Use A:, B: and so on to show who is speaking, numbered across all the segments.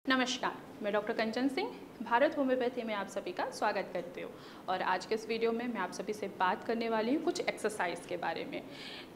A: नमस्कार, मैं डॉक्टर कंचन सिंह भारत होम्योपैथी में आप सभी का स्वागत करती हूँ। और आज के इस वीडियो में मैं आप सभी से बात करने वाली हूँ कुछ एक्सरसाइज के बारे में।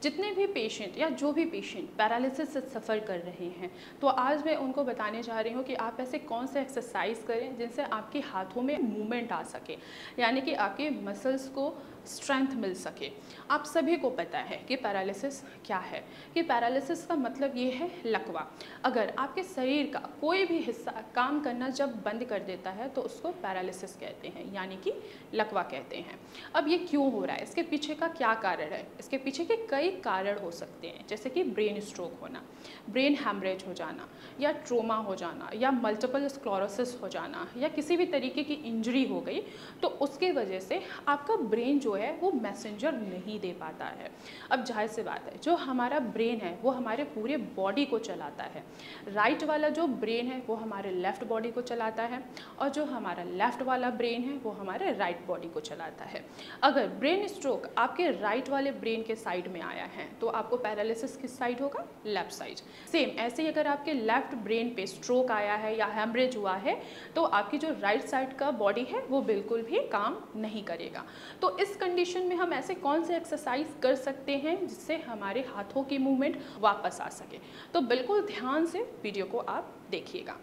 A: जितने भी पेशेंट या जो भी पेशेंट पैरालिसिस से सफ़र कर रहे हैं, तो आज मैं उनको बताने जा रही हूँ कि आप ऐसे कौन से एक्सरसाइज करें जिनसे आपके हाथों में मूवमेंट आ सके, यानी कि आपके मसल्स को स्ट्रेंथ मिल सके। आप सभी को पता है कि पैरालिसिस क्या है, कि पैरालिसिस का मतलब ये है लकवा। अगर आपके शरीर का कोई भी हिस्सा काम करना जब बंद कर देता है तो उसको पैरालिसिस कहते हैं, यानी कि लकवा कहते हैं। अब ये क्यों हो रहा है, इसके पीछे का क्या कारण है? इसके पीछे के कई कारण हो सकते हैं, जैसे कि ब्रेन स्ट्रोक होना, ब्रेन हैमरेज हो जाना, या ट्रोमा हो जाना, या मल्टीपल स्क्लेरोसिस हो जाना, या किसी भी तरीके की इंजरी हो गई तो उसके वजह से आपका ब्रेन जो है वो मैसेंजर नहीं दे पाता है। अब जाहिर सी बात है, जो हमारा ब्रेन है वो हमारे पूरे बॉडी को चलाता है। राइट वाला जो ब्रेन है वो हमारे लेफ्ट बॉडी को चलाता है, और जो हमारा लेफ्ट वाला ब्रेन है वो हमारे राइट बॉडी को चलाता है। अगर ब्रेन स्ट्रोक आपके राइट वाले ब्रेन के साइड में आया है तो आपको पैरालिसिस किस साइड होगा? Left side. सेम ऐसे ही अगर आपके लेफ्ट ब्रेन पे स्ट्रोक आया है या हैमरेज हुआ है तो आपकी जो राइट साइड का बॉडी है वो बिल्कुल भी काम नहीं करेगा। तो इस कंडीशन में हम ऐसे कौन से एक्सरसाइज कर सकते हैं जिससे हमारे हाथों की मूवमेंट वापस आ सके? तो बिल्कुल ध्यान से वीडियो को आप देखिएगा।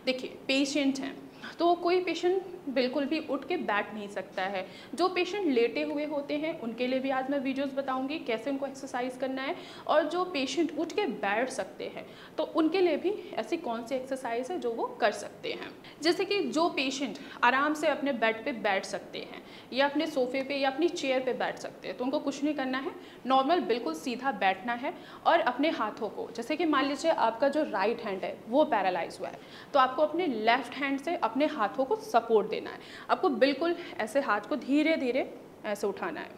A: देखिए, पेशेंट हैं तो कोई पेशेंट बिल्कुल भी उठ के बैठ नहीं सकता है। जो पेशेंट लेटे हुए होते हैं उनके लिए भी आज मैं वीडियोस बताऊंगी कैसे उनको एक्सरसाइज करना है, और जो पेशेंट उठ के बैठ सकते हैं तो उनके लिए भी ऐसी कौन सी एक्सरसाइज है जो वो कर सकते हैं। जैसे कि जो पेशेंट आराम से अपने बेड पे बैठ सकते हैं या अपने सोफे पे या अपनी चेयर पे बैठ सकते हैं, तो उनको कुछ नहीं करना है, नॉर्मल बिल्कुल सीधा बैठना है और अपने हाथों को, जैसे कि मान लीजिए आपका जो राइट हैंड है वो पैरालाइज हुआ है, तो आपको अपने लेफ्ट हैंड से अपने हाथों को सपोर्ट देना है। आपको बिल्कुल ऐसे हाथ को धीरे धीरे ऐसे उठाना है,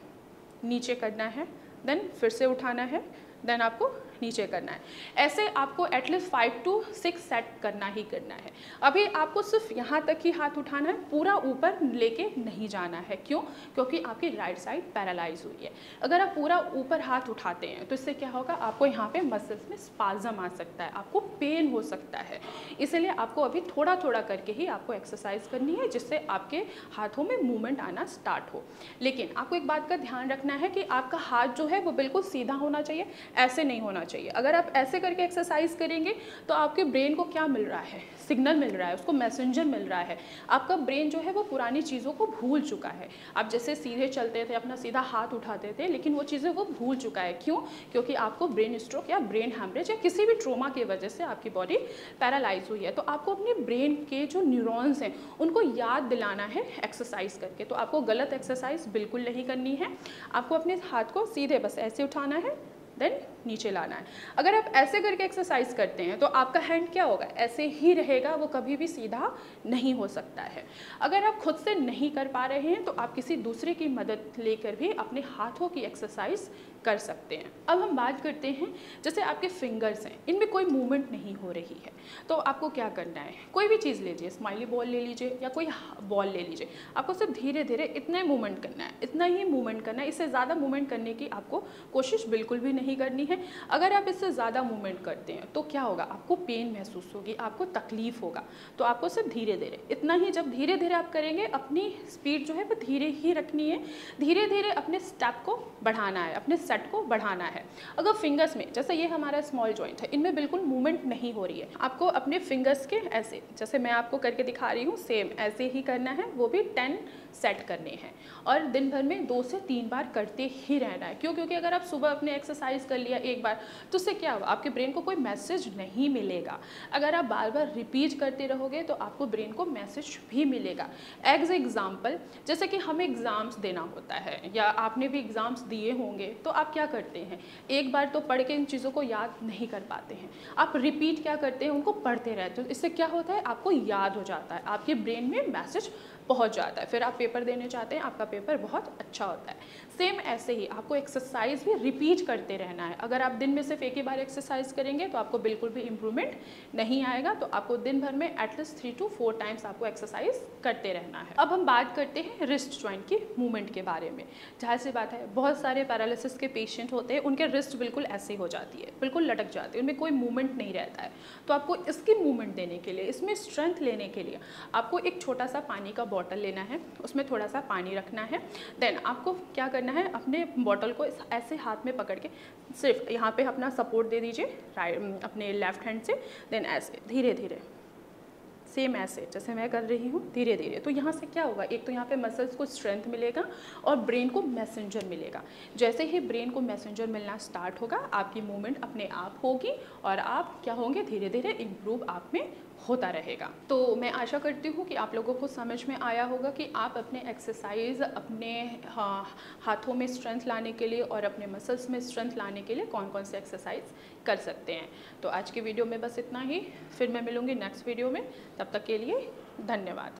A: नीचे करना है, देन फिर से उठाना है, देन आपको नीचे करना है। ऐसे आपको एटलीस्ट 5 to 6 सेट करना ही करना है। अभी आपको सिर्फ यहाँ तक ही हाथ उठाना है, पूरा ऊपर लेके नहीं जाना है। क्यों? क्योंकि आपकी राइट साइड पैरालाइज हुई है। अगर आप पूरा ऊपर हाथ उठाते हैं तो इससे क्या होगा, आपको यहाँ पे मसल्स में स्पाज्म आ सकता है, आपको पेन हो सकता है। इसलिए आपको अभी थोड़ा थोड़ा करके ही आपको एक्सरसाइज करनी है जिससे आपके हाथों में मूवमेंट आना स्टार्ट हो। लेकिन आपको एक बात का ध्यान रखना है कि आपका हाथ जो है वो बिल्कुल सीधा होना चाहिए, ऐसे नहीं होना चाहिए। अगर आप ऐसे करके एक्सरसाइज करेंगे तो आपके ब्रेन को क्या मिल रहा है? सिग्नल मिल रहा है, उसको मैसेंजर मिल रहा है। आपका ब्रेन जो है वो पुरानी चीज़ों को भूल चुका है। आप जैसे सीधे चलते थे, अपना सीधा हाथ उठाते थे, लेकिन वो चीज़ें वो भूल चुका है। क्यों? क्योंकि आपको ब्रेन स्ट्रोक या ब्रेन हैमरेज या किसी भी ट्रोमा की वजह से आपकी बॉडी पैरालाइज हुई है। तो आपको अपने ब्रेन के जो न्यूरॉन्स हैं उनको याद दिलाना है एक्सरसाइज करके। तो आपको गलत एक्सरसाइज बिल्कुल नहीं करनी है। आपको अपने हाथ को सीधे बस ऐसे उठाना है, देन नीचे लाना है। अगर आप ऐसे करके एक्सरसाइज करते हैं तो आपका हैंड क्या होगा? ऐसे ही रहेगा, वो कभी भी सीधा नहीं हो सकता है। अगर आप खुद से नहीं कर पा रहे हैं तो आप किसी दूसरे की मदद लेकर भी अपने हाथों की एक्सरसाइज कर सकते हैं। अब हम बात करते हैं, जैसे आपके फिंगर्स हैं, इनमें कोई मूवमेंट नहीं हो रही है तो आपको क्या करना है? कोई भी चीज़ लीजिए, स्माइली बॉल ले लीजिए या कोई बॉल ले लीजिए, आपको सिर्फ धीरे धीरे इतना ही मूवमेंट करना है, इतना ही मूवमेंट करना है। इससे ज़्यादा मूवमेंट करने की आपको कोशिश बिल्कुल भी नहीं करनी है। अगर आप इससे ज़्यादा मूवमेंट करते हैं तो क्या होगा? आपको पेन महसूस होगी, आपको तकलीफ होगा। तो आपको सिर्फ धीरे धीरे इतना ही, जब धीरे धीरे आप करेंगे, अपनी स्पीड जो है वो धीरे ही रखनी है, धीरे धीरे अपने स्टेप को बढ़ाना है, अपने सेट को बढ़ाना है। अगर फिंगर्स में, जैसे ये हमारा स्मॉल जॉइंट है, इनमें बिल्कुल मूवमेंट नहीं हो रही है, आपको अपने फिंगर्स के ऐसे, जैसे मैं आपको करके दिखा रही हूँ, सेम ऐसे ही करना है। वो भी 10 सेट करने हैं और दिन भर में 2 से 3 बार करते ही रहना है। क्यों? क्योंकि अगर आप सुबह अपने एक्सरसाइज कर लिया एक बार तो उससे क्या होगा? आपके ब्रेन को कोई मैसेज नहीं मिलेगा। अगर आप बार बार रिपीट करते रहोगे तो आपको ब्रेन को मैसेज भी मिलेगा। एज एग्जाम्पल, जैसे कि हमें एग्ज़ाम्स देना होता है या आपने भी एग्ज़ाम्स दिए होंगे, तो आप क्या करते हैं? एक बार तो पढ़ के इन चीज़ों को याद नहीं कर पाते हैं, आप रिपीट क्या करते हैं? उनको पढ़ते रहते हो। इससे क्या होता है? आपको याद हो जाता है, आपके ब्रेन में मैसेज पहुँच जाता है, फिर आप पेपर देने जाते हैं, आपका पेपर बहुत अच्छा होता है। सेम ऐसे ही आपको एक्सरसाइज भी रिपीट करते रहना है। अगर आप दिन में सिर्फ एक ही बार एक्सरसाइज करेंगे तो आपको बिल्कुल भी इम्प्रूवमेंट नहीं आएगा। तो आपको दिन भर में एटलीस्ट 3 to 4 टाइम्स आपको एक्सरसाइज करते रहना है। अब हम बात करते हैं रिस्ट जॉइंट की मूवमेंट के बारे में। जाहिर सी बात है, बहुत सारे पैरालिसिस के पेशेंट होते हैं, उनके रिस्ट बिल्कुल ऐसे हो जाती है, बिल्कुल लटक जाती है, उनमें कोई मूवमेंट नहीं रहता है। तो आपको इसकी मूवमेंट देने के लिए, इसमें स्ट्रेंथ लेने के लिए आपको एक छोटा सा पानी का बॉटल लेना है, उसमें थोड़ा सा पानी रखना है। देन आपको क्या करना है, अपने बॉटल को ऐसे हाथ में पकड़ के सिर्फ यहाँ पे अपना सपोर्ट दे दीजिए अपने लेफ्ट हैंड से। देन ऐसे धीरे धीरे, सेम ऐसे जैसे मैं कर रही हूँ, धीरे धीरे। तो यहाँ से क्या होगा, एक तो यहाँ पे मसल्स को स्ट्रेंथ मिलेगा और ब्रेन को मैसेंजर मिलेगा। जैसे ही ब्रेन को मैसेंजर मिलना स्टार्ट होगा, आपकी मूवमेंट अपने आप होगी और आप क्या होंगे, धीरे धीरे इम्प्रूव आप में होता रहेगा। तो मैं आशा करती हूँ कि आप लोगों को समझ में आया होगा कि आप अपने एक्सरसाइज, अपने हाथों में स्ट्रेंथ लाने के लिए और अपने मसल्स में स्ट्रेंथ लाने के लिए कौन कौन से एक्सरसाइज कर सकते हैं। तो आज की वीडियो में बस इतना ही, फिर मैं मिलूँगी नेक्स्ट वीडियो में। तब तक के लिए धन्यवाद।